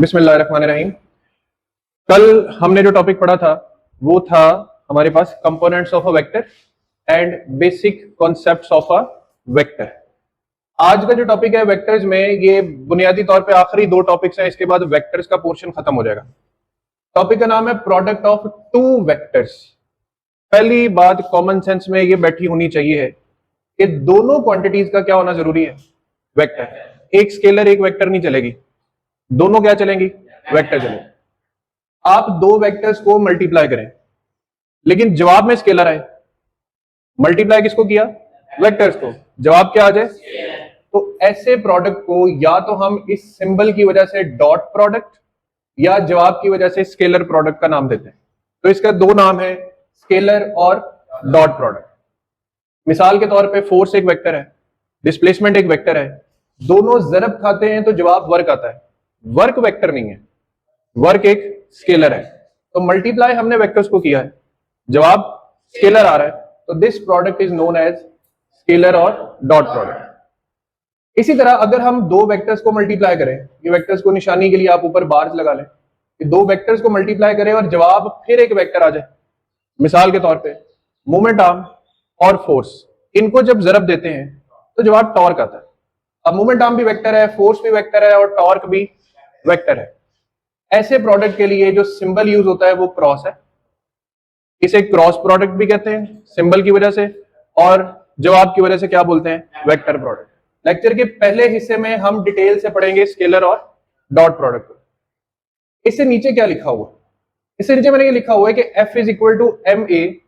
बिस्मिल्लाहिर्रहमानिर्रहीम। कल हमने जो टॉपिक पढ़ा था वो था हमारे पास components of a vector and basic concepts of a vector. आज का जो टॉपिक है वेक्टर्स में, ये बुनियादी तौर पे आखिरी दो टॉपिक्स हैं, इसके बाद वेक्टर्स का पोर्शन खत्म हो जाएगा। टॉपिक का नाम है प्रोडक्ट ऑफ टू वेक्टर्स। पहली बात कॉमन सेंस में ये बैठी होनी चाहिए है कि दोनों क्वांटिटीज का क्या होना जरूरी है, वेक्टर। एक स्केलर एक वेक्टर नहीं चलेगी, दोनों क्या चलेंगी, वेक्टर चलेंगे। आप दो वेक्टर्स को मल्टीप्लाई करें लेकिन जवाब में स्केलर आए, मल्टीप्लाई किसको किया, वेक्टर्स को, जवाब क्या आ जाए, तो ऐसे प्रोडक्ट को या तो हम इस सिंबल की वजह से डॉट प्रोडक्ट या जवाब की वजह से स्केलर प्रोडक्ट का नाम देते हैं। तो इसका दो नाम है, स्केलर और डॉट प्रोडक्ट। मिसाल के तौर पे फोर्स एक वेक्टर है, डिस्प्लेसमेंट एक वेक्टर है, दोनों जरब खाते हैं तो जवाब वर्क आता है। वर्क वेक्टर नहीं है, वर्क एक स्केलर है। तो मल्टीप्लाई हमने वेक्टर्स को किया है, जवाब स्केलर आ रहा है, तो this product is known as scalar और डॉट प्रोडक्ट। इसी तरह अगर हम दो वेक्टर्स को मल्टीप्लाई करें, ये वेक्टर्स को निशानी के लिए आप ऊपर बार्स लगा लें, कि दो वेक्टर्स को मल्टीप्लाई करें और जवाब फिर एक वेक्टर आ जाए। मिसाल के तौर पे मोमेंट आर्म और फोर्स, इनको जब जरब देते हैं तो जवाब टॉर्क आता है। अब मोमेंट आर्म भी वेक्टर है, फोर्स भी वेक्टर है और टॉर्क भी वेक्टर है। ऐसे प्रोडक्ट के लिए जो सिंबल यूज होता है वो क्रॉस है। इसे क्रॉस प्रोडक्ट भी कहते हैं सिंबल की वजह से, और जवाब की वजह से क्या बोलते हैं, वेक्टर प्रोडक्ट। लेक्चर के पहले हिस्से में हम डिटेल से पढ़ेंगे स्केलर और डॉट प्रोडक्ट को। इससे नीचे क्या लिखा हुआ, इससे नीचे मैंने ये लिखा हुआ है कि F is equal to m a,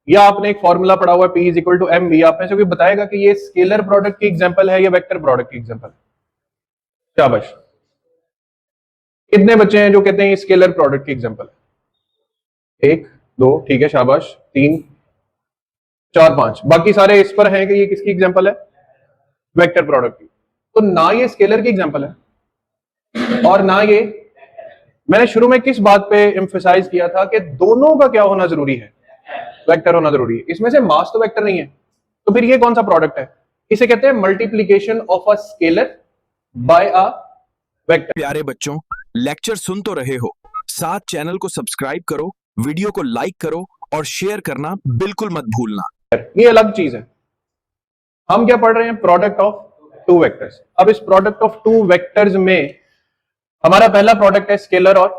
या आपने एक फॉर्मूला पढ़ा हुआ है P is equal to m b. आप में से कोई बताएगा कि ये स्केलर प्रोडक्ट की एग्जांपल है या वेक्टर प्रोडक्ट की एग्जांपल? शाबाश। कितने बच्चे हैं जो कहते हैं ये स्केलर प्रोडक्ट की एग्जांपल है? एक दो, ठीक है, शाबाश। तीन चार पांच, बाकी सारे इस पर हैं कि ये किसकी एग्जांपल है, वेक्टर प्रोडक्ट की। तो ना ये स्केलर की एग्जांपल है और ना ये, मैंने शुरू में किस बात पे एम्फसाइज किया था कि दोनों का क्या होना जरूरी है, वेक्टर होना जरूरी है। इसमें से मास तो वेक्टर नहीं है, तो फिर ये कौन सा प्रोडक्ट है? इसे कहते हैं multiplication of a scalar by a vector. प्यारे बच्चों, लेक्चर सुन तो रहे हो, साथ चैनल को सब्सक्राइब करो, वीडियो को लाइक करो और शेयर करना बिल्कुल मत भूलना। ये अलग चीज है। हम क्या पढ़ रहे हैं, प्रोडक्ट ऑफ टू वेक्टर्स। अब इस प्रोडक्ट ऑफ टू वेक्टर्स में हमारा पहला प्रोडक्ट है स्केलर और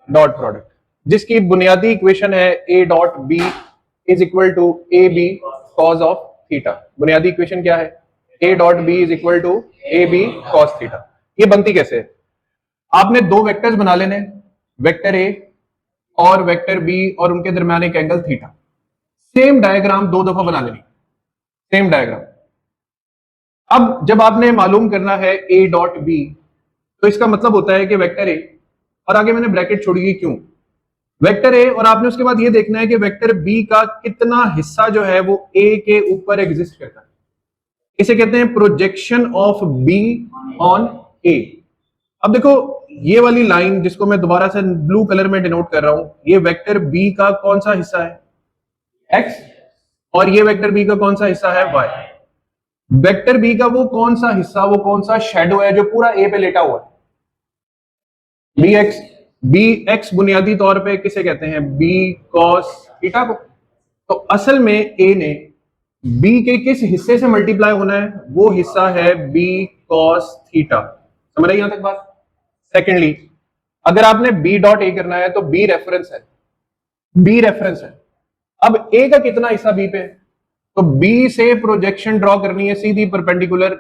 डॉट प्रोडक्ट, जिसकी बुनियादी इक्वेशन है a dot B is equal to A b cos of theta. बुनियादी इक्वेशन क्या है, a dot B is equal to A B cos theta. ये बनती कैसे है, आपने दो वेक्टर्स बना लेने, वेक्टर ए और वेक्टर बी, और उनके दरमियान एक एंगल थीटा। सेम डायग्राम दो दफा बना लेनी, सेम डायग्राम। अब जब आपने मालूम करना है ए डॉट बी, तो इसका मतलब होता है कि वेक्टर ए, और आगे मैंने ब्रैकेट छोड़ी है, क्यों, वेक्टर ए, और आपने उसके बाद ये देखना है कि वेक्टर बी का कितना हिस्सा जो है वो ए के ऊपर एग्जिस्ट करता है। इसे कहते हैं प्रोजेक्शन ऑफ बी ऑन ए। अब देखो ये वाली लाइन जिसको मैं दोबारा से ब्लू कलर में डिनोट कर रहा हूं, ये वेक्टर बी का कौन सा हिस्सा है, एक्स, और ये वेक्टर बी का कौन सा हिस्सा है, वाई। वेक्टर बी का वो कौन सा हिस्सा, वो कौन सा शेडो है जो पूरा ए पे लेटा हुआ है, बी एक्स। बी एक्स बुनियादी तौर पे किसे कहते हैं, बी कॉस थीटा को। तो असल में ए ने बी के किस हिस्से से मल्टीप्लाई होना है, वो हिस्सा है बी कॉस थीटा। समझ रहे यहां तक बात? सेकेंडली, अगर आपने बी डॉट ए करना है तो बी रेफरेंस है, बी रेफरेंस है। अब ए का कितना हिस्सा बी पे है, तो बी से प्रोजेक्शन ड्रॉ करनी है सीधी परपेंडिकुलर।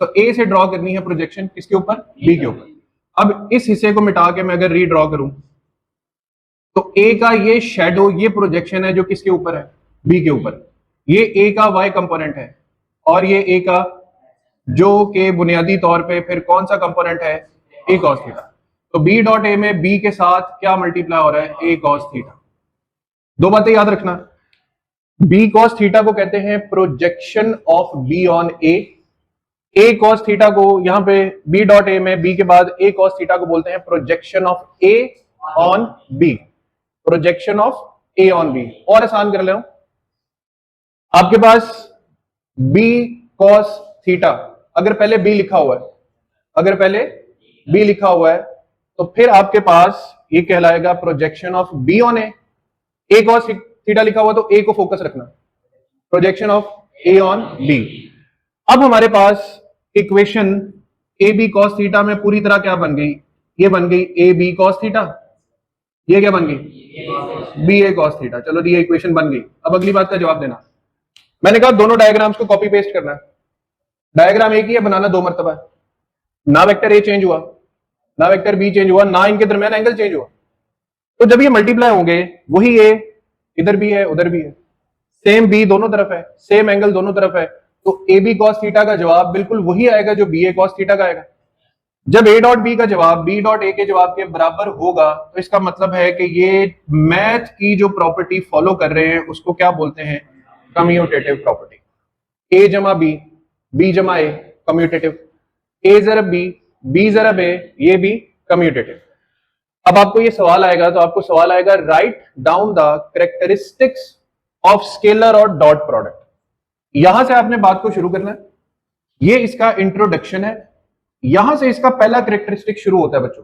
सो ए से ड्रॉ करनी है प्रोजेक्शन किसके ऊपर, बी के ऊपर। अब इस हिस्से को मिटा के मैं अगर रीड्रॉ करूं तो ए का ये शेडो, ये प्रोजेक्शन है जो किसके ऊपर है, बी के ऊपर। ये ए का वाई कंपोनेंट है और ये ए का, जो के बुनियादी तौर पे फिर कौन सा कंपोनेंट है, ए कॉस थीटा। तो बी डॉट ए में बी के साथ क्या मल्टीप्लाई हो रहा है, ए कॉस थीटा। दो बातें याद रखना, बी कॉस थीटा को कहते हैं projection of B on A cos theta को यहां पे बी डॉट ए में बी के बाद ए कॉस थीटा को बोलते हैं projection of A on b, projection of A on b. और आसान कर ले, आपके पास बी कॉस थीटा, अगर पहले बी लिखा हुआ है, अगर पहले बी लिखा हुआ है तो फिर आपके पास ये कहलाएगा projection of B on A cos theta लिखा हुआ तो ए को फोकस रखना, projection of A on B. अब हमारे पास equation A B cos theta में पूरी तरह क्या बन गई, ये बन गई ए बी कॉस थीटा, ये क्या बन गई बी ए कॉस थीटा। चलो ये इक्वेशन बन गई। अब अगली बात का जवाब देना। मैंने कहा दोनों डायग्राम्स को कॉपी पेस्ट करना है, डायग्राम एक ही है, बनाना 2 मरतबा है। ना वेक्टर ए चेंज हुआ ना वेक्टर बी चेंज हुआ ना इनके दरमियान एंगल चेंज हुआ। तो जब ये मल्टीप्लाई होंगे वही ए इधर भी है उधर भी है, सेम बी दोनों तरफ है, सेम एंगल दोनों तरफ है, तो ए बी कॉस थीटा का जवाब बिल्कुल वही आएगा जो बी ए कॉस थीटा का आएगा। जब ए डॉट बी का जवाब बी डॉट ए के जवाब के बराबर होगा तो इसका मतलब है कि ये मैथ की जो प्रॉपर्टी फॉलो कर रहे हैं उसको क्या बोलते हैं, कम्यूटेटिव प्रॉपर्टी। ए जमा बी जमा ए कम्यूटेटिव, ए जरब बी जरब ए, ये भी कम्यूटेटिव। अब आपको ये सवाल आएगा तो आपको सवाल आएगा write down the characteristics of scalar और डॉट प्रोडक्ट। यहां से आपने बात को शुरू करना है, ये इसका इंट्रोडक्शन है, यहां से इसका पहला कैरेक्टरिस्टिक शुरू होता है बच्चों।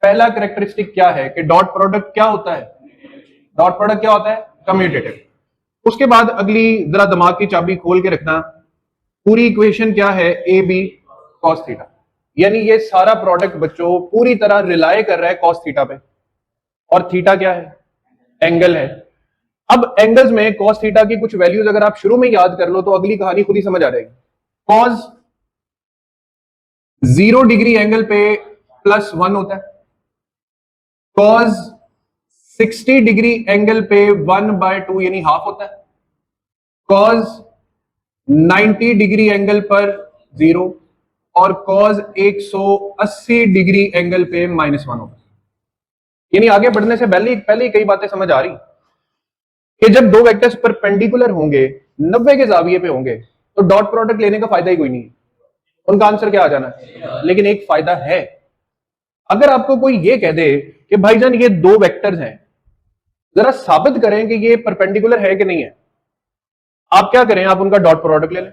पहला कैरेक्टरिस्टिक क्या है कि डॉट प्रोडक्ट क्या होता है, डॉट प्रोडक्ट क्या होता है, कम्यूटेटिव। उसके बाद अगली जरा दिमाग की चाबी खोल के रखना, पूरी इक्वेशन क्या है, ए बी कॉस थीटा, यानी ये सारा प्रोडक्ट बच्चों पूरी तरह रिलाय कर रहा है कॉस थीटा पे, और थीटा क्या है, एंगल है। अब एंगल्स में कॉस थीटा की कुछ वैल्यूज अगर आप शुरू में याद कर लो तो अगली कहानी खुद ही समझ आ जाएगी। कॉस 0 डिग्री एंगल पे +1 होता है, कॉस 60 डिग्री एंगल पे 1/2 यानी हाफ होता है, कॉस 90 डिग्री एंगल पर 0 और कॉस 180 डिग्री एंगल पे -1 होगा। यानी आगे बढ़ने से पहले ही कई बातें समझ आ रही कि जब दो वेक्टर्स परपेंडिकुलर होंगे 90 के जाविये पे होंगे तो डॉट प्रोडक्ट लेने का फायदा ही कोई नहीं है, उनका आंसर क्या आ जाना है। लेकिन एक फायदा है, अगर आपको कोई ये कह दे कि भाईजान ये 2 वेक्टर्स हैं, जरा साबित करें कि ये परपेंडिकुलर है कि नहीं है, आप क्या करें, आप उनका डॉट प्रोडक्ट ले लें।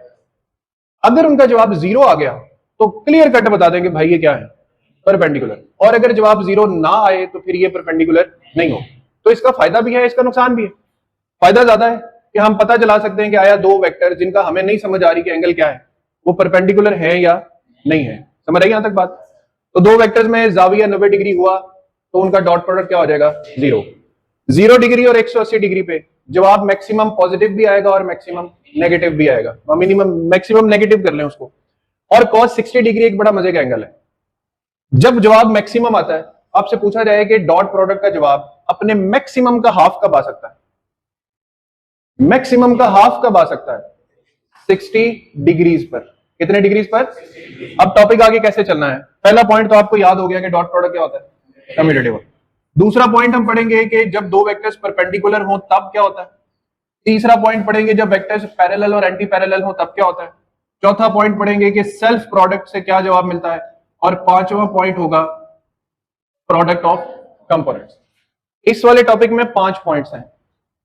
अगर उनका जवाब 0 आ गया तो क्लियर कट बता देंगे भाई ये क्या है, परपेंडिकुलर। और अगर जवाब 0 ना आए तो फिर ये परपेंडिकुलर नहीं हो। तो इसका फायदा भी है, इसका नुकसान भी है। फायदा ज्यादा है कि हम पता चला सकते हैं कि आया 2 वेक्टर जिनका हमें नहीं समझ आ रही कि एंगल क्या है वो परपेंडिकुलर है या नहीं है। समझ आई यहां तक बात। तो 2 वेक्टर्स में जाविया 90 डिग्री हुआ तो उनका डॉट प्रोडक्ट क्या हो जाएगा, 0 डिग्री और 180 डिग्री पे जवाब मैक्सिमम पॉजिटिव भी आएगा और मैक्सिमम नेगेटिव भी आएगा, मिनिमम मैक्सिमम नेगेटिव कर लें उसको। और cos 60 डिग्री एक बड़ा मजे का एंगल है। जब जवाब मैक्सिमम आता है आपसे पूछा जाए कि डॉट प्रोडक्ट का जवाब अपने मैक्सिमम का हाफ कब आ सकता है, मैक्सिमम का हाफ कब आ सकता है, 60 डिग्रीज पर। कितने डिग्रीज पर। अब टॉपिक आगे कैसे चलना है। पहला पॉइंट तो आपको याद हो गया कि डॉट प्रोडक्ट क्या होता है, कम्यूटेटिव। दूसरा पॉइंट हम पढ़ेंगे कि जब 2 वेक्टर्स परपेंडिकुलर हो तब क्या होता है। तीसरा पॉइंट पढ़ेंगे जब वेक्टर्स पैरेलल और एंटी पैरेलल हो तब क्या होता है। चौथा पॉइंट पढ़ेंगे कि सेल्फ प्रोडक्ट से क्या जवाब मिलता है। और 5वां पॉइंट होगा प्रोडक्ट ऑफ कंपोनेंट्स। इस वाले टॉपिक में 5 पॉइंट्स हैं।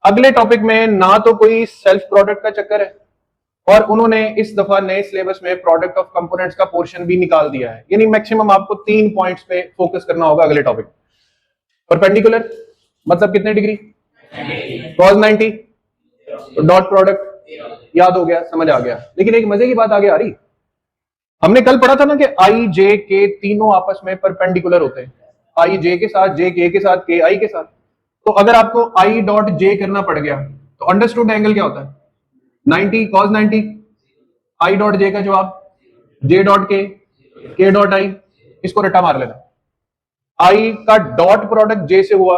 अगले टॉपिक में ना तो कोई सेल्फ प्रोडक्ट का चक्कर है और उन्होंने इस दफा नए सिलेबस में प्रोडक्ट ऑफ कंपोनेंट्स का पोर्शन भी निकाल दिया है, यानी मैक्सिमम आपको 3 पॉइंट्स पे फोकस करना होगा अगले टॉपिक। परपेंडिकुलर मतलब कितने डिग्री, cos 90, डॉट प्रोडक्ट याद हो गया, समझ आ गया। लेकिन एक मजे की बात आगे आ रही, हमने कल पढ़ा था ना कि आई जे के तीनों आपस में परपेंडिकुलर होते हैं, आई जे के साथ, जे के साथ, के आई के साथ। तो अगर आपको आई डॉट जे करना पड़ गया तो अंडरस्टूड एंगल क्या होता है, 90 cos 90। आई डॉट जे का जवाब जे डॉट के डॉट आई, इसको रट्टा मार लेना। आई का डॉट प्रोडक्ट जे से हुआ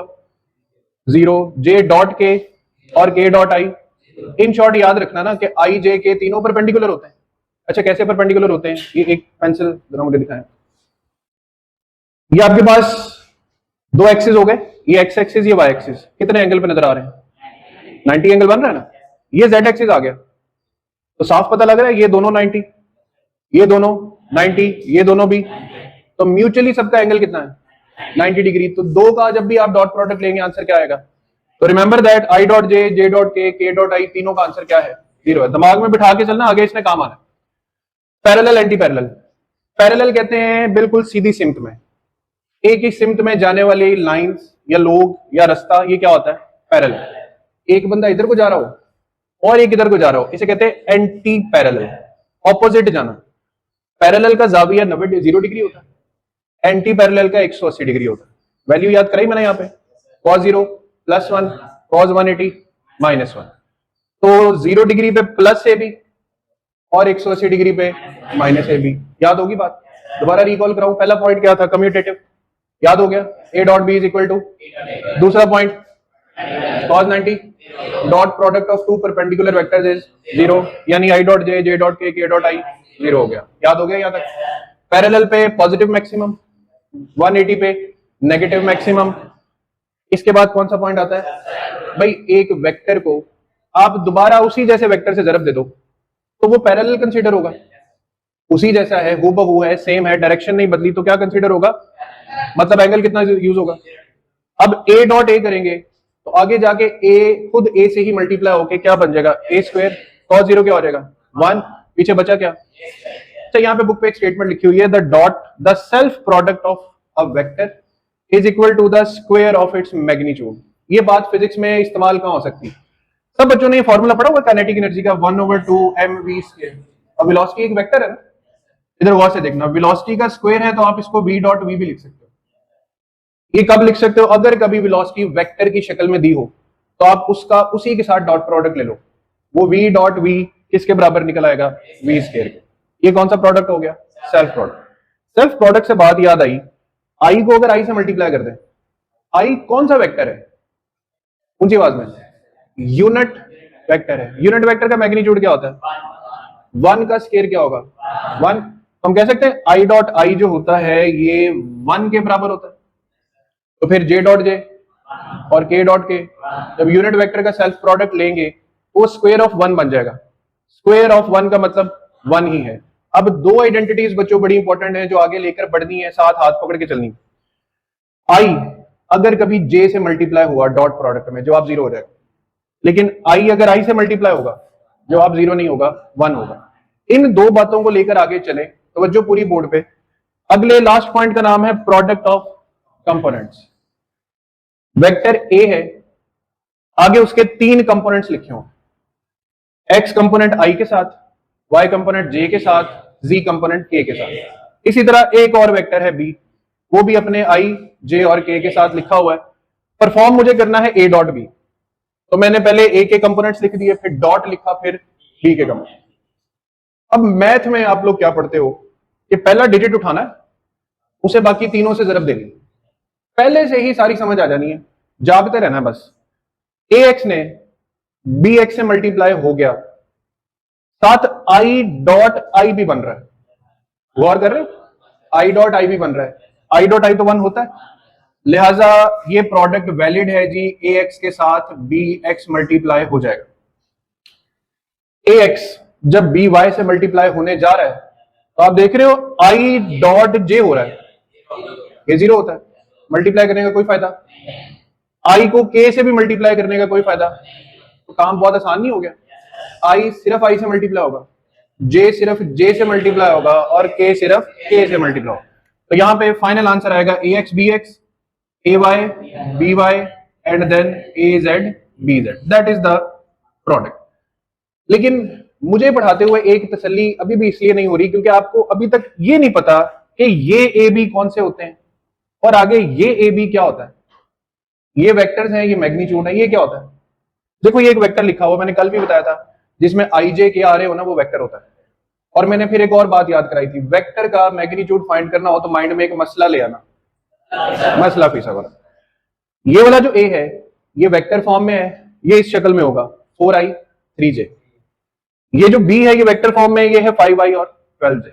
0, जे डॉट के और के डॉट आई। इन शॉर्ट याद रखना ना कि आई जे के तीनों परपेंडिकुलर होते हैं। अच्छा कैसे परपेंडिकुलर होते हैं, ये एक पेंसिल जरा मुझे दिखाएं। ये आपके पास 2 एक्सिस हो गए, ये एक्स एक्सिस ये वाई एक्सिस, कितने एंगल पे नजर आ रहे हैं, 90 एंगल बन रहा है ना। ये जेड एक्सिस आ गया तो साफ पता लग रहा है ये दोनों 90, ये दोनों 90, ये दोनों भी, तो म्यूचुअली सबका एंगल कितना है 90 डिग्री। तो 2 का जब भी आप डॉट प्रोडक्ट लेंगे आंसर क्या आएगा। तो remember that I dot J, J dot K dot आई, तीनों का आंसर क्या है, 0 है। दिमाग में बिठा के चलना, आगे इसने काम आना। पैरेलल एंटी पैरेलल, पैरेलल कहते हैं बिल्कुल सीधी सिमत में, एक ही सिमत में जाने वाली लाइंस या लोग या रास्ता, ये क्या होता है? पैरेलल। एक बंदा इधर को जा रहा हो और एक इधर को जा रहा हो, इसे कहते हैं एंटी पैरेलल, ऑपोजिट जाना। पैरेलल का जाविया 0 डिग्री होता है, एंटी पैरेलल का 180 डिग्री होता है। वैल्यू याद कराई मैंने यहाँ पे, cos 0 +1, cos 180 -1। तो 0 डिग्री पे प्लस ए बी और 180 डिग्री पे माइनस ए बी। याद होगी बात? दोबारा रिकॉल कराऊं, पहला पॉइंट क्या था? कम्यूटेटिव, याद हो गया, A dot B is equal to. दूसरा point cos 90 dot product of two perpendicular vectors is 0, यानी i dot j, j dot k, k dot i 0 हो गया। याद हो गया यहाँ तक? पैरेलल पे पॉजिटिव मैक्सिमम, 180 पे नेगेटिव मैक्सिमम। इसके बाद कौन सा पॉइंट आता है भाई? एक वेक्टर को आप दोबारा उसी जैसे वेक्टर से जरब दे दो तो वो पैरेलल कंसीडर होगा। उसी जैसा है, हूबहू है, सेम है, डायरेक्शन नहीं बदली, तो क्या कंसीडर होगा? मतलब एंगल कितना यूज होगा? अब ए डॉट ए करेंगे तो आगे जाके ए खुद ए से ही मल्टीप्लाई होके क्या बन जाएगा? ए स्क्वायर। cos 0 क्या हो जाएगा? 1। पीछे बचा क्या? तो यहाँ पे बुक पे एक स्टेटमेंट लिखी हुई है, the dot the self product of a vector is equal to the square of its magnitude. ये बात फिजिक्स में इस्तेमाल कहां हो सकती है? सब बच्चों ने ये फॉर्मूला पढ़ा होगा काइनेटिक एनर्जी का, 1/2 mv स्क्वायर। और वेलोसिटी एक वेक्टर है ना, इधर गौर से देखना, वेलोसिटी का स्क्वायर है तो आप इसको v डॉट v भी लिख सकते हो। ये कब लिख सकते हो? अगर कभी वेलोसिटी वेक्टर की शक्ल में दी हो तो आप उसका उसी के साथ डॉट प्रोडक्ट ले लो, वो v डॉट v किसके बराबर निकल आएगा? v स्क्वायर के। ये कौन सा प्रोडक्ट हो गया? Self product. सेल्फ प्रोडक्ट से बात याद आई, i को अगर i से मल्टीप्लाई कर दे, i कौन सा वेक्टर है? ऊंची आवाज में, यूनिट वेक्टर है। यूनिट वेक्टर का मैग्नीट्यूड क्या होता है? 1 का स्क्वायर क्या होगा? 1। तो हम कह सकते हैं i डॉट i जो होता है ये 1 के बराबर होता है। तो फिर j डॉट j और k डॉट k, जब यूनिट वेक्टर का सेल्फ प्रोडक्ट लेंगे वो स्क्वायर ऑफ 1 बन जाएगा। स्क्वायर ऑफ 1 का मतलब 1 ही है। अब दो आइडेंटिटीज बच्चों बड़ी इंपॉर्टेंट है जो आगे लेकर बढ़नी है, साथ हाथ पकड़ के चलनी। i अगर कभी j से मल्टीप्लाई हुआ डॉट प्रोडक्ट में, जवाब 0 हो जाएगा। लेकिन i अगर i से मल्टीप्लाई होगा, जवाब 0 नहीं होगा, 1 होगा। इन दो बातों को लेकर आगे चले तो बच्चों पूरी बोर्ड पे। अगले लास्ट पॉइंट का नाम है product of components. Vector A है, आगे उसके 3 कंपोनेंट्स लिखे हो, x कंपोनेंट i के साथ, y कंपोनेंट j के साथ, z कंपोनेंट k के साथ। इसी तरह एक और वेक्टर है b, वो भी अपने i, j और k के साथ लिखा हुआ है। परफॉर्म मुझे करना है a डॉट b, तो मैंने पहले a के कंपोनेंट्स लिख दिए, फिर डॉट लिखा, फिर b के कंपोनेंट। अब मैथ में आप लोग क्या पढ़ते हो कि पहला डिजिट उठाना है, उसे बाकी तीनों से जरब देनी, पहले से ही सारी समझ आ जानी है, जागते रहना है बस। ax ने bx से मल्टीप्लाई हो गया, साथ i डॉट i भी बन रहा है। गौर कर रहे हो, i डॉट i भी बन रहा है। i डॉट i तो 1 होता है, लिहाजा ये प्रोडक्ट वैलिड है जी। ax के साथ bx मल्टीप्लाई हो जाएगा। ax जब by से मल्टीप्लाई होने जा रहा है तो आप देख रहे हो i डॉट j हो रहा है, ये 0 होता है, मल्टीप्लाई करने का कोई फायदा। i को k से भी मल्टीप्लाई करने का कोई फायदा, तो काम बहुत आसान नहीं हो गया। i सिर्फ i से मल्टीप्लाई होगा, j सिर्फ j से मल्टीप्लाई होगा और k सिर्फ k से मल्टीप्लाई होगा। तो यहां पे फाइनल आंसर आएगा ax bx, ay by and then az bz, that is the product. लेकिन मुझे पढ़ाते हुए एक तसल्ली अभी भी इसलिए नहीं हो रही क्योंकि आपको अभी तक ये नहीं पता कि ये ए बी कौन से होते हैं और आगे ये ए बी क्या होता है। ये वेक्टर्स हैं, ये मैग्नीट्यूड है, ये क्या होता है? देखो ये एक वेक्टर लिखा हुआ, मैंने कल भी बताया था, जिसमें आई जे के आ रहे हो ना, वो वेक्टर होता है। और मैंने फिर एक और बात याद कराई थी, वेक्टर का मैग्नीट्यूड फाइंड करना हो तो माइंड में एक मसला ले आना, मसला फिसागोरस। ये वाला जो ए है ये वेक्टर फॉर्म में है, ये इस शक्ल में होगा 4i 3j। ये जो b है ये वेक्टर फॉर्म में, ये है 5i और 12j।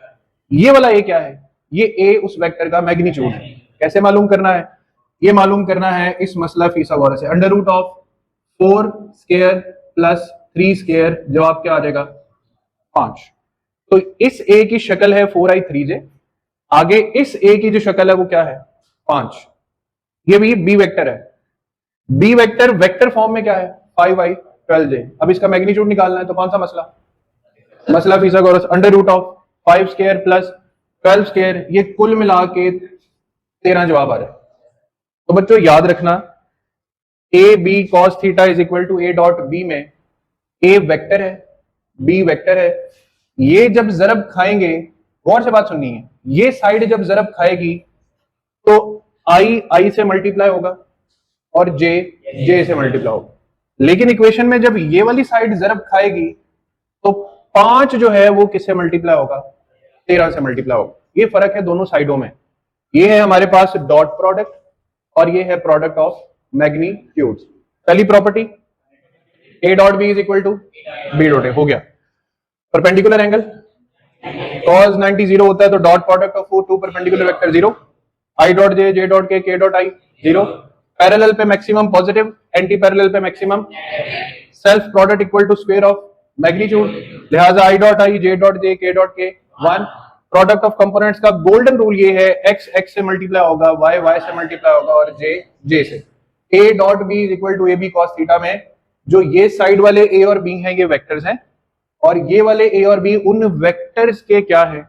ये वाला ए क्या है? ये ए उस वेक्टर का मैग्नीट्यूड है। कैसे मालूम करना है? ये मालूम करना है इस मसला फिसागोरस से, under root of 4 square plus 3 square, जवाब क्या आ जाएगा? 5। तो इस ए की शक्ल है 4i 3j, आगे इस ए की जो शक्ल है वो क्या है? 5। ये भी बी वेक्टर है, बी वेक्टर वेक्टर फॉर्म में क्या है? 5i 12j। अब इसका मैग्नीट्यूड निकालना है तो कौन सा मसला? मसला Pythagoras, under root of 5 square plus 12 square, ये कुल मिला के 13 जवाब आ रहा है। तो बच्चों याद रखना, a B cos theta is equal to a dot b में ए वेक्टर है, बी वेक्टर है। ये जब जरब खाएंगे, गौर से बात सुननी है, ये साइड जब जरब खाएगी तो आई से मल्टीप्लाई होगा और जे से मल्टीप्लाई होगा। लेकिन इक्वेशन में जब ये वाली साइड जरब खाएगी तो 5 जो है वो किससे मल्टीप्लाई होगा, 13 से मल्टीप्लाई होगा। ये फर्क है दोनों साइडों में। ये है हमारे पास डॉट प्रोडक्ट और ये है प्रोडक्ट ऑफ मैग्नीट्यूड्स। पहली property a dot B is equal to b dot a, हो गया। परपेंडिकुलर एंगल cos 90 0 होता है तो dot product of two perpendicular vector 0, I dot J dot K dot I 0, parallel पे मैक्सिमम पॉजिटिव, एंटी पैरेलल पे maximum, self product equal to square of magnitude, लिहाजा I dot I J dot K dot K 1। Product of components का golden rule ये है, x से multiply होगा, y से multiply होगा और j से। a dot B is equal to A B cos theta में जो ये साइड वाले a और b हैं ये वेक्टर्स हैं और ये वाले a और b उन वेक्टर्स के क्या है,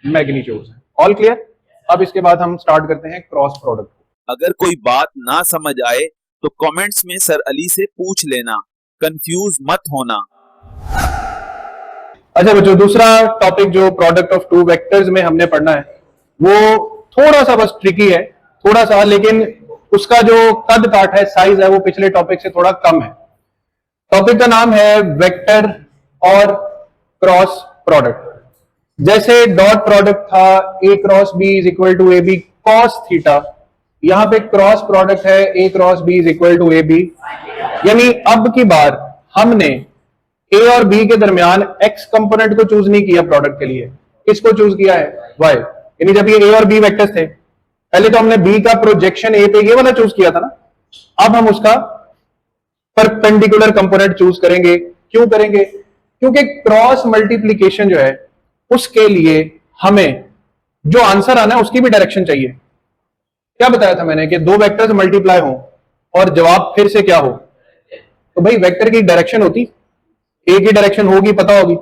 मैग्नीट्यूड्स हैं। All clear. अब इसके बाद हम स्टार्ट करते हैं क्रॉस प्रोडक्ट। अगर कोई बात ना समझ आए तो कमेंट्स में सर अली से पूछ लेना, कंफ्यूज मत होना। अच्छा बच्चों, दूसरा टॉपिक जो प्रोडक्ट ऑफ टू वेक्टर्स में हमने पढ़ना है वो थोड़ा सा बस ट्रिकी है, थोड़ा सा, लेकिन उसका जो कद काट है, साइज है, वो पिछले टॉपिक से थोड़ा कम है। टॉपिक का नाम है वेक्टर और क्रॉस प्रोडक्ट। जैसे डॉट प्रोडक्ट था A cross B is equal to A B cos theta, यहां पे क्रॉस प्रोडक्ट है A cross B is equal to A B. यानी अब की बार हमने ए और बी के दरमियान एक्स कंपोनेंट को चूज नहीं किया प्रोडक्ट के लिए, किसको चूज किया है, वाई। यानी जब ये ए और बी वेक्टर्स थे, पहले तो हमने बी का प्रोजेक्शन ए पे ये वाला चूज किया था ना, अब हम उसका परपेंडिकुलर कंपोनेंट चूज करेंगे। क्यों करेंगे? क्योंकि क्रॉस मल्टीप्लीकेशन जो है उसके लिए हमें जो आंसर आना है उसकी भी डायरेक्शन चाहिए। क्या बताया था मैंने कि दो वेक्टर्स मल्टीप्लाई हो और जवाब फिर से क्या हो, तो भाई वेक्टर की डायरेक्शन होती, ए की डायरेक्शन होगी पता होगी,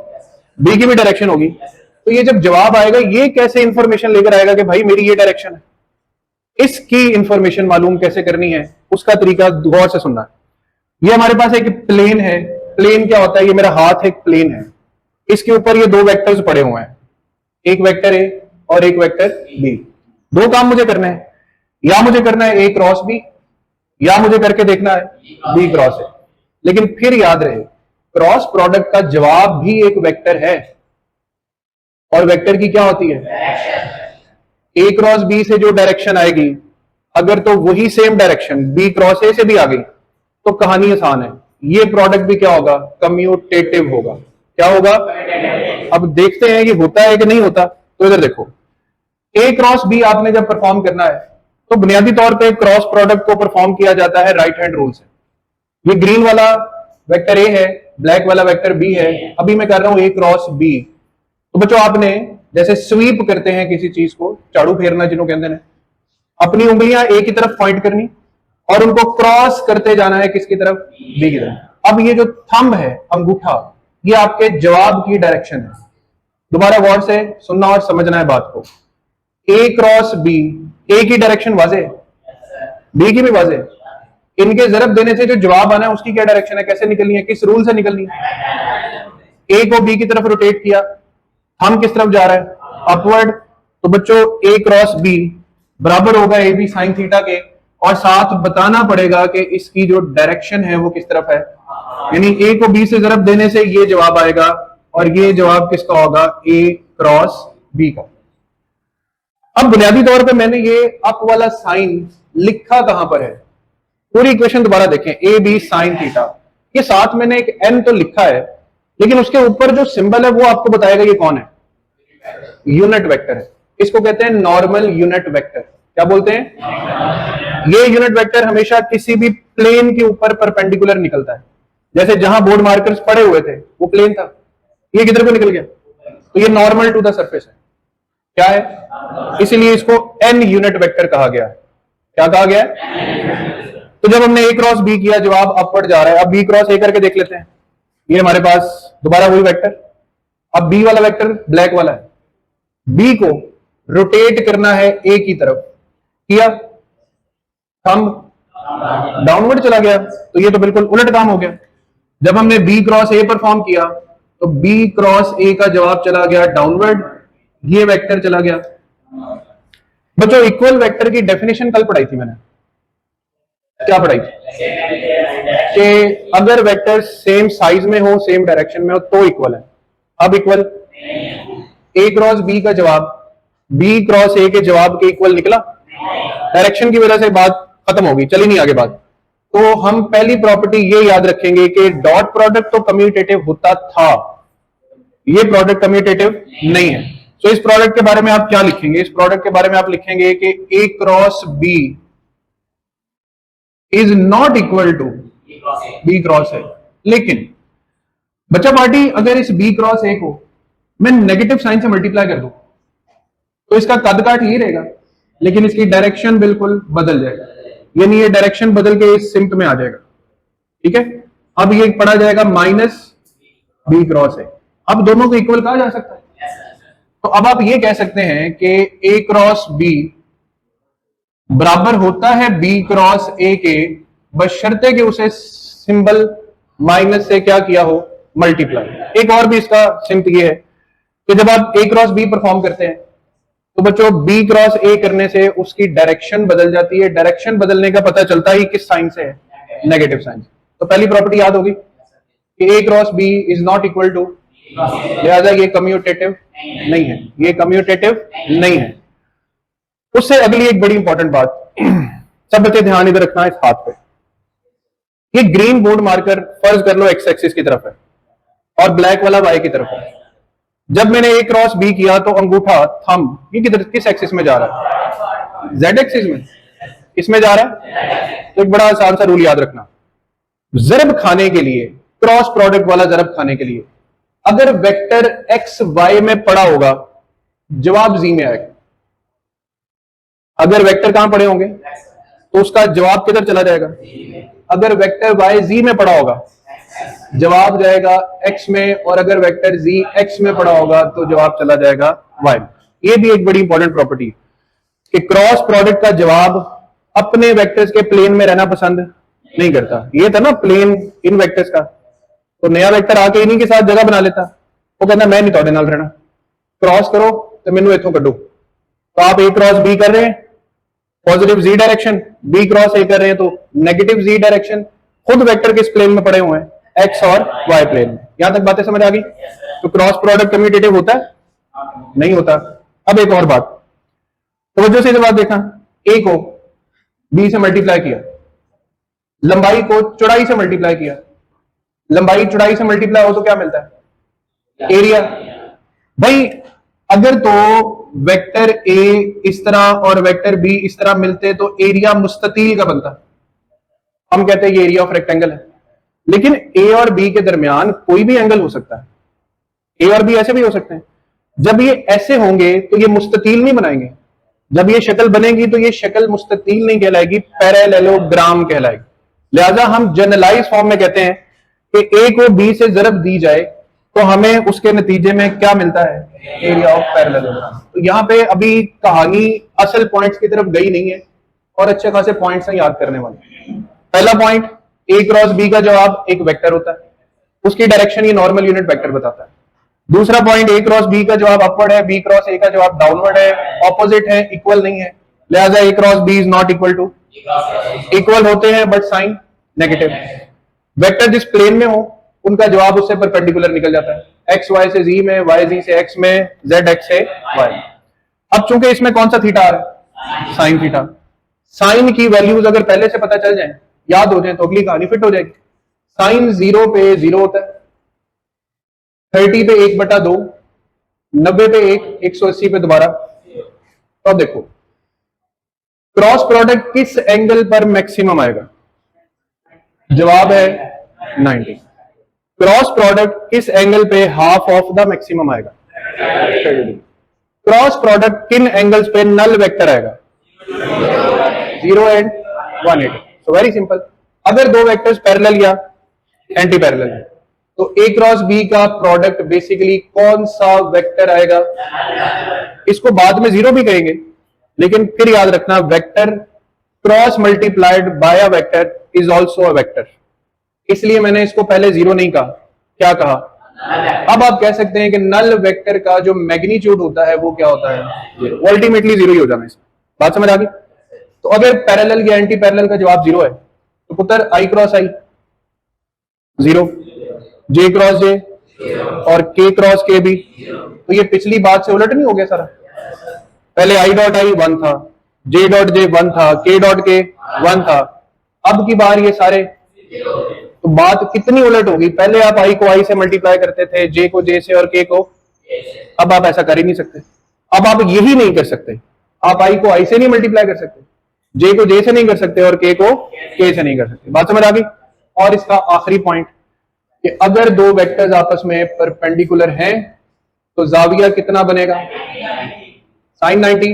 बी की भी डायरेक्शन होगी, तो ये जब जवाब आएगा ये कैसे इंफॉर्मेशन लेकर आएगा कि भाई मेरी ये डायरेक्शन है, इसकी इंफॉर्मेशन मालूम कैसे करनी है उसका तरीका गौर से सुनना है। ये हमारे पास एक प्लेन है, प्लेन क्या होता है, ये मेरा हाथ एक प्लेन है, इसके ऊपर ये दो वेक्टर्स पड़े हुए हैं, एक वेक्टर ए और एक वेक्टर बी। दो काम मुझे करने हैं, या मुझे करना है ए क्रॉस बी या मुझे करके देखना है बी क्रॉस ए। लेकिन फिर याद रहे क्रॉस प्रोडक्ट का जवाब भी एक वेक्टर है और वेक्टर की क्या होती है, ए क्रॉस बी से जो डायरेक्शन आएगी अगर तो वही same direction b cross a से भी आ गई तो कहानी आसान है, ये प्रोडक्ट भी क्या होगा, कम्यूटेटिव होगा। क्या होगा? अब देखते हैं कि होता है कि नहीं होता। तो इधर देखो, ए क्रॉस बी आपने जब परफॉर्म करना है तो बुनियादी तौर पे क्रॉस प्रोडक्ट को परफॉर्म किया जाता है राइट हैंड रूल से। ये ग्रीन वाला वेक्टर ए है, ब्लैक वाला वेक्टर बी है, अभी मैं कर रहा हूं ए क्रॉस बी। तो बच्चों आपने जैसे स्वीप करते हैं किसी चीज को, झाड़ू फेरना जिन्हों कहते हैं, अपनी उंगलियां ए की तरफ पॉइंट करनी और उनको क्रॉस करते जाना है किसकी तरफ, बी की तरफ। अब ये जो थंब है, अंगूठा, ये आपके जवाब की डायरेक्शन है। दोबारा गौर से सुनना और समझना है बात को। ए क्रॉस बी, ए की डायरेक्शन वाजे, बी की भी वाजे, इनके जरब देने से जो जवाब आना है उसकी क्या डायरेक्शन है, कैसे निकलनी है, किस रूल से निकलनी है। ए को बी की तरफ रोटेट किया, हम किस तरफ जा रहा है, अपवर्ड। तो बच्चों ए क्रॉस बी बराबर होगा ए बी साइन थीटा के, और साथ बताना पड़ेगा कि इसकी जो डायरेक्शन है वो किस तरफ है। यानी ए को बी से जरब देने से ये जवाब आएगा और ये जवाब किसका होगा, ए क्रॉस बी का। अब बुनियादी तौर पे मैंने ये अप वाला साइन लिखा कहां पर है, पूरी इक्वेशन दोबारा देखें, ए बी साइन थीटा, ये साथ मैंने एक एन तो लिखा है लेकिन उसके ऊपर जो सिंबल है वो आपको बताएगा ये कौन है, यूनिट वेक्टर है। इसको कहते हैं नॉर्मल यूनिट वेक्टर। क्या बोलते हैं? ये यूनिट वेक्टर हमेशा किसी भी प्लेन के ऊपर परपेंडिकुलर निकलता है। जैसे जहां बोर्ड मार्कर्स पड़े हुए थे वो प्लेन था, ये किधर को निकल गया, तो ये नॉर्मल टू द सरफेस है। क्या है? इसीलिए इसको एन यूनिट वेक्टर कहा गया है। क्या कहा गया है? तो जब हमने ए क्रॉस बी किया जवाब अपवर्ड जा रहा है, अब बी क्रॉस ए करके देख लेते हैं। ये हमारे पास दोबारा वही वेक्टर, अब बी वाला वेक्टर ब्लैक वाला है, बी को रोटेट करना है ए की तरफ, किया, थंब डाउनवर्ड चला गया, तो ये तो बिल्कुल उलट काम हो गया। जब हमने बी क्रॉस ए परफॉर्म किया तो बी क्रॉस ए का जवाब चला गया डाउनवर्ड, ये वेक्टर चला गया। बच्चों इक्वल वेक्टर की डेफिनेशन कल पढ़ाई थी मैंने, क्या पढ़ाई थी कि अगर वेक्टर सेम साइज में हो, सेम डायरेक्शन में हो तो इक्वल है। अब इक्वल ए क्रॉस बी का जवाब बी क्रॉस ए के जवाब के इक्वल निकला, डायरेक्शन की वजह से बात खत्म होगी, चली नहीं आगे बात। तो हम पहली प्रॉपर्टी ये याद रखेंगे कि डॉट प्रोडक्ट तो कम्यूटेटिव होता था, ये प्रोडक्ट कम्यूटेटिव नहीं है। तो इस प्रोडक्ट के बारे में आप क्या लिखेंगे? इस प्रोडक्ट के बारे में आप लिखेंगे कि A cross B is not equal to B cross A. लेकिन बच्चा पार्टी अगर इस बी क्रॉस ए को मैं नेगेटिव साइन से मल्टीप्लाई कर दूं तो इसका कद काट ही रहेगा, लेकिन इसकी डायरेक्शन बिल्कुल बदल जाएगा, यानी ये डायरेक्शन बदल के इस सिम्प में आ जाएगा। ठीक है, अब ये पढ़ा जाएगा माइनस बी क्रॉस ए। अब दोनों को इक्वल कहा जा सकता है, तो अब आप ये कह सकते हैं कि ए क्रॉस बी बराबर होता है बी क्रॉस ए के, बशर्ते कि उसे सिंबल माइनस से क्या किया हो, मल्टीप्लाई। एक और भी इसका सिंप ये है कि जब आप ए क्रॉस बी परफॉर्म करते हैं तो बच्चों बी क्रॉस ए करने से उसकी डायरेक्शन बदल जाती है। डायरेक्शन बदलने का पता चलता ही किस साइन से है, नेगेटिव साइन। तो पहली प्रॉपर्टी याद होगी कि A cross B is not equal to, लिहाजा ये कम्यूटेटिव नहीं है, ये कम्यूटेटिव नहीं है। उससे अगली एक बड़ी इंपॉर्टेंट बात, सब बच्चे ध्यान इधर रखना है इस हाथ पे। ये ग्रीन बोर्ड मार्कर फर्ज कर लो एक्स एक्सिस की तरफ है और ब्लैक वाला वाई की तरफ है। जब मैंने ए क्रॉस बी किया तो अंगूठा थंब ये किधर, किस एक्सिस में जा रहा है? जेड एक्सिस में। किसमें जा रहा है? तो एक बड़ा आसान सा रूल याद रखना, जरब खाने के लिए, क्रॉस प्रोडक्ट वाला जरब खाने के लिए, अगर वेक्टर एक्स वाई में पड़ा होगा जवाब जी में आएगा। अगर वेक्टर कहां पड़े होंगे तो उसका जवाब किधर चला जाएगा? अगर वेक्टर वाई जी में पड़ा होगा जवाब जाएगा x में, और अगर वेक्टर z x में पड़ा होगा तो जवाब चला जाएगा y में। ये भी एक बड़ी इंपॉर्टेंट प्रॉपर्टी कि क्रॉस प्रोडक्ट का जवाब अपने वेक्टर्स के प्लेन में रहना पसंद नहीं करता। ये था ना प्लेन इन वेक्टर्स का, तो नया वेक्टर आके इन्हीं के साथ जगह बना लेता, वो कहता मैं नहीं तोड़े नाल रहना, क्रॉस करो तो मैनू इथों कड्डो। तो आप ए क्रॉस बी कर रहे हैं positive z direction, b cross ए कर रहे हैं तो नेगेटिव z डायरेक्शन, खुद वेक्टर किस प्लेन में पड़े हुए हैं? एक्स और वाई प्लेन में। यहां तक बातें समझ आ गई? तो क्रॉस प्रोडक्ट कम्यूटेटिव होता है? नहीं होता। अब एक और बात, तो वजह से बात देखना, ए को बी से मल्टीप्लाई किया, लंबाई को चौड़ाई से मल्टीप्लाई किया, लंबाई चौड़ाई से मल्टीप्लाई हो तो क्या मिलता है? एरिया। भाई अगर तो वेक्टर ए इस तरह और वेक्टर बी इस तरह मिलते तो एरिया मुस्ततील का बनता, हम कहते हैं ये एरिया ऑफ रेक्टेंगल है। लेकिन ए और बी के दरमियान कोई भी एंगल हो सकता है, ए और बी ऐसे भी हो सकते हैं। जब ये ऐसे होंगे तो ये मुस्ततील नहीं बनाएंगे, जब ये शक्ल बनेगी तो ये शक्ल मुस्ततील नहीं कहलाएगी, पैरेललोग्राम कहलाएगी। लिहाजा हम जनरलाइज फॉर्म में कहते हैं कि ए को बी से जरब दी जाए तो हमें उसके नतीजे में क्या मिलता है? Area of parallelogram. तो यहां पे अभी कहानी असल पॉइंट्स की तरफ गई नहीं है और अच्छे खासे पॉइंट्स हैं याद करने वाले। पहला पॉइंट, ए क्रॉस बी का जवाब एक वेक्टर होता है, उसकी डायरेक्शन ये नॉर्मल यूनिट वेक्टर बताता है। दूसरा पॉइंट, ए क्रॉस बी का जवाब अपवर्ड है, बी क्रॉस ए का जवाब डाउनवर्ड है, ऑपोजिट है, इक्वल नहीं है, लिहाजा A cross B is not equal to. Equal होते हैं बट साइन नेगेटिव। वेक्टर जिस प्लेन में हो उनका जवाब उससे परपेंडिकुलर निकल जाता है, एक्स वाई से जी में, वाई जी से एक्स में, जेड एक्स से वाई। अब चूंकि इसमें कौन सा थीटा आ रहा है? Sine theta. साइन की वैल्यूज अगर पहले से पता चल जाए, याद हो जाए, तो अगली कहानी फिट हो जाएगी। साइन 0 पे 0 होता है, 30 पे 1/2, 90 पे 1, 180 पे दोबारा। तो अब देखो क्रॉस प्रोडक्ट किस एंगल पर मैक्सिमम आएगा? जवाब है 90। क्रॉस प्रोडक्ट किस एंगल पे हाफ ऑफ द मैक्सिमम आएगा? क्रॉस प्रोडक्ट किन एंगल्स पे नल वेक्टर आएगा? 0 एंड 180। सो वेरी सिंपल, अगर दो वेक्टर्स पैरेलल या एंटी पैरेलल है तो ए क्रॉस बी का प्रोडक्ट बेसिकली कौन सा वेक्टर आएगा? इसको बाद में 0 भी कहेंगे, लेकिन फिर याद रखना vector cross multiplied by a vector is also a vector, इसलिए मैंने इसको पहले जीरो नहीं कहा, क्या कहा? अब आप कह सकते हैं कि नल वेक्टर का जो मैग्नीट्यूड होता है वो क्या होता है? अल्टीमेटली जीरो ही हो जाना है। बात समझ आ गई? तो अगर पैरेलल या एंटी पैरेलल का जवाब जीरो है तो पुत्र आई क्रॉस आई जीरो, जे क्रॉस जे और के क्रॉस के भी, तो ये पिछली बात से उलट नहीं हो गया सारा? पहले आई डॉट आई वन था, जे डॉट जे वन था, के डॉट के वन था, अब की बार ये सारे, तो बात कितनी उलट होगी? पहले आप आई को आई से मल्टीप्लाई करते थे, जे को जे से और के को, अब आप ऐसा कर ही नहीं सकते। अब आप यही नहीं कर सकते, आप आई को आई से नहीं मल्टीप्लाई कर सकते, जे को जे से नहीं कर सकते और के को के से नहीं कर सकते। बात समझ आ गई? और इसका आखिरी पॉइंट कि अगर दो वेक्टर्स आपस में परपेंडिकुलर हैं तो जाविया कितना बनेगा? sin 90,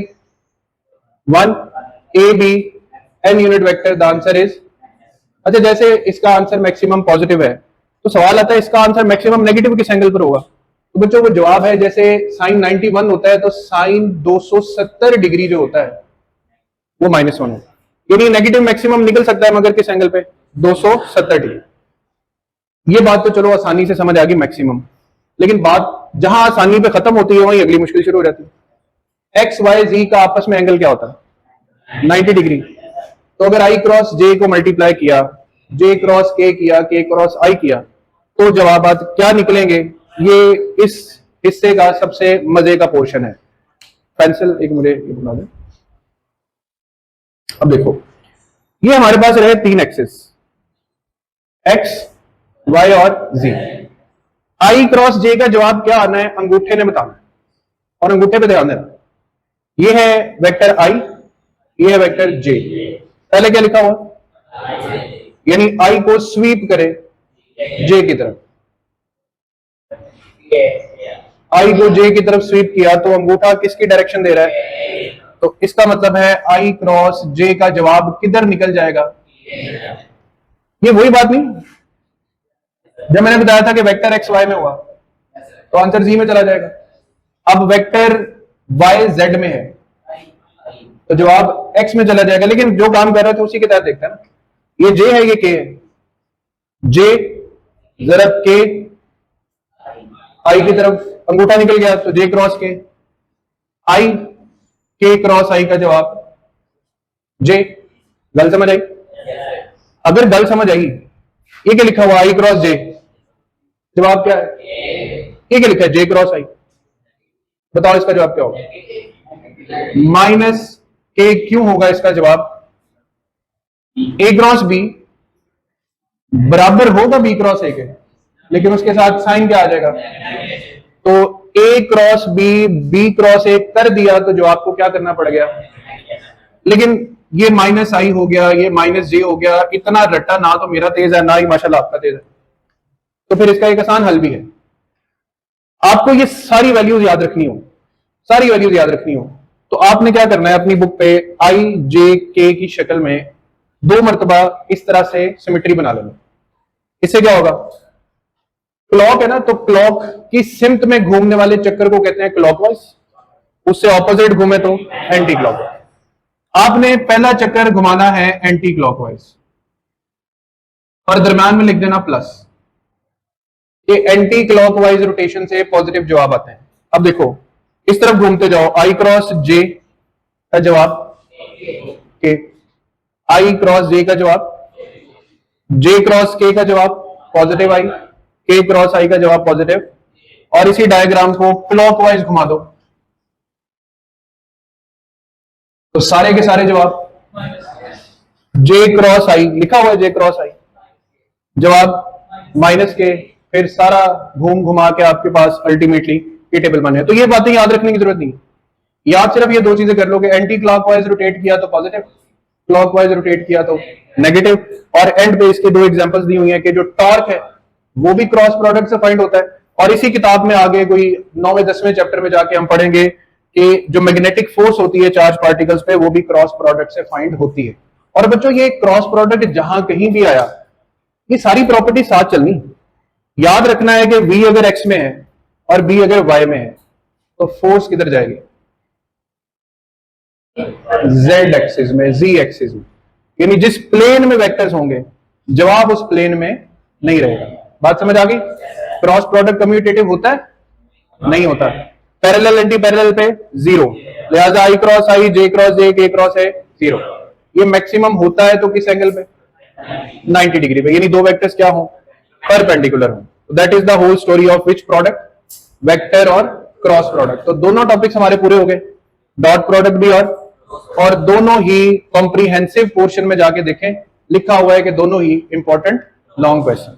1 a b n unit vector, the answer is. अच्छा, जैसे इसका आंसर मैक्सिमम पॉजिटिव है तो सवाल आता है इसका आंसर मैक्सिमम नेगेटिव किस एंगल पर होगा? तो बच्चों वो जवाब है, जैसे sin 91 होता है तो sin 270 डिग्री जो होता है वो -1 होगा, यानी नेगेटिव मैक्सिमम निकल सकता है मगर किस एंगल पे? 270 डिग्री। ये बात तो चलो आसानी से समझ आ गई मैक्सिमम, लेकिन बात जहां आसानी पे खत्म होती है वहीं अगली मुश्किल शुरू हो जाती है। एक्स वाई जी का आपस में एंगल क्या होता है? 90 डिग्री। तो अगर आई क्रॉस जे को मल्टीप्लाई किया, जे क्रॉस के किया, के क्रॉस आई किया, तो जवाबात क्या निकलेंगे? ये इस हिस्से का सबसे मजे का पोर्शन है। पेंसिल एक मुझे बना दे। अब देखो, ये हमारे पास रहे तीन एक्सिस, एक्स वाई और जी। आई क्रॉस जे का जवाब क्या आना है? अंगूठे ने बताना है, और अंगूठे पे ध्यान देना। ये है वेक्टर आई, ये है वेक्टर जे। पहले क्या लिखा हुआ? यानी आई को स्वीप करे जे की तरफ, आई को जे की तरफ स्वीप किया तो अंगूठा किसकी डायरेक्शन दे रहा है? तो इसका मतलब है आई क्रॉस जे का जवाब किधर निकल जाएगा? ये वही बात नहीं जब मैंने बताया था कि वेक्टर एक्स वाई में हुआ तो आंसर जी में चला जाएगा। अब वेक्टर वाई जेड में है तो जवाब एक्स में चला जाएगा, लेकिन जो काम कर रहा है तो उसी के तहत देखते हैं ना। ये जे है, ये के है, जे जरब के आई की तरफ अंगूठा निकल गया तो जे क्रॉस के, आई के क्रॉस आई का जवाब जे। गल समझ आई? अगर गल समझ आई, ये क्या लिखा हुआ? आई क्रॉस जे, जवाब क्या है? ये क्या लिखा है? जे क्रॉस आई। बताओ इसका जवाब क्या होगा? माइनस के क्यों होगा इसका जवाब? ए क्रॉस बी बराबर होगा बी क्रॉस ए के, लेकिन उसके साथ साइन क्या आ जाएगा? तो A cross B, B cross ए कर दिया तो जवाब को क्या करना पड़ गया? लेकिन ये माइनस आई हो गया, ये माइनस जे हो गया, इतना रट्टा ना तो मेरा तेज है ना ही माशाल्लाह आपका तेज है। तो फिर इसका एक आसान हल भी है। आपको ये सारी वैल्यूज याद रखनी हो, सारी वैल्यूज याद रखनी हो, तो आपने क्या करना है? अपनी बुक पे आई जे के की शक्ल में 2 मरतबा इस तरह से सिमेट्री बना लेना। इससे क्या होगा? क्लॉक है ना, तो क्लॉक की सिमत में घूमने वाले चक्कर को कहते हैं क्लॉकवाइज, उससे ऑपोजिट घूमे तो एंटी क्लॉकवाइज। आपने पहला चक्कर घुमाना है एंटी क्लॉकवाइज और दरम्यान में लिख देना प्लस। ये एंटी क्लॉकवाइज रोटेशन से पॉजिटिव जवाब आते हैं। अब देखो, इस तरफ घूमते जाओ, आई क्रॉस जे का जवाब के, आई क्रॉस जे का जवाब, जे क्रॉस के का जवाब पॉजिटिव आई, के क्रॉस आई का जवाब पॉजिटिव, और इसी डायग्राम को क्लॉकवाइज घुमा दो तो सारे के सारे जवाब जे क्रॉस आई लिखा हुआ है, जे क्रॉस आई जवाब माइनस के, फिर सारा घूम घुमा के आपके पास अल्टीमेटली ये टेबल बने। तो ये बातें याद रखने की जरूरत नहीं, याद सिर्फ ये 2 चीजें कर लो कि एंटी क्लॉकवाइज रोटेट किया तो पॉजिटिव, क्लॉकवाइज रोटेट किया तो नेगेटिव। और एंड पे इसके 2 एग्जांपल्स दी हुई हैं कि जो टॉर्क है वो भी क्रॉस प्रोडक्ट से फाइंड होता है, और इसी किताब में आगे कोई 9वें 10वें चैप्टर में जाके हम पढ़ेंगे कि जो मैग्नेटिक फोर्स होती है चार्ज पार्टिकल्स पे वो भी क्रॉस प्रोडक्ट से फाइंड होती है। और बच्चों ये क्रॉस प्रोडक्ट जहां कहीं भी आया ये सारी प्रॉपर्टी साथ चलनी। याद रखना है कि V अगर x में है और B अगर y में है तो फोर्स किधर जाएगी? जेड एक्सिस में, जी एक्सिस में, यानी जिस प्लेन में वेक्टर्स होंगे जवाब उस प्लेन में नहीं रहेगा। बात समझ आ गई? क्रॉस प्रोडक्ट कम्यूटेटिव होता है? नहीं होता। पैरेलल एंटी पैरेलल पे जीरो, लिहाजा आई क्रॉस आई, जे क्रॉस जे, के क्रॉस है जीरो। ये मैक्सिमम होता है तो किस एंगल पे? 90 डिग्री पे, यानी दो वेक्टर्स क्या हो? परपेंडिकुलर हो। That is the whole story of which product? Vector और क्रॉस प्रोडक्ट। तो दोनों टॉपिक्स हमारे पूरे हो गए, डॉट प्रोडक्ट भी और दोनों ही कॉम्प्रिहेंसिव पोर्शन में जाके देखें, लिखा हुआ है कि दोनों ही इंपॉर्टेंट लॉन्ग क्वेश्चन।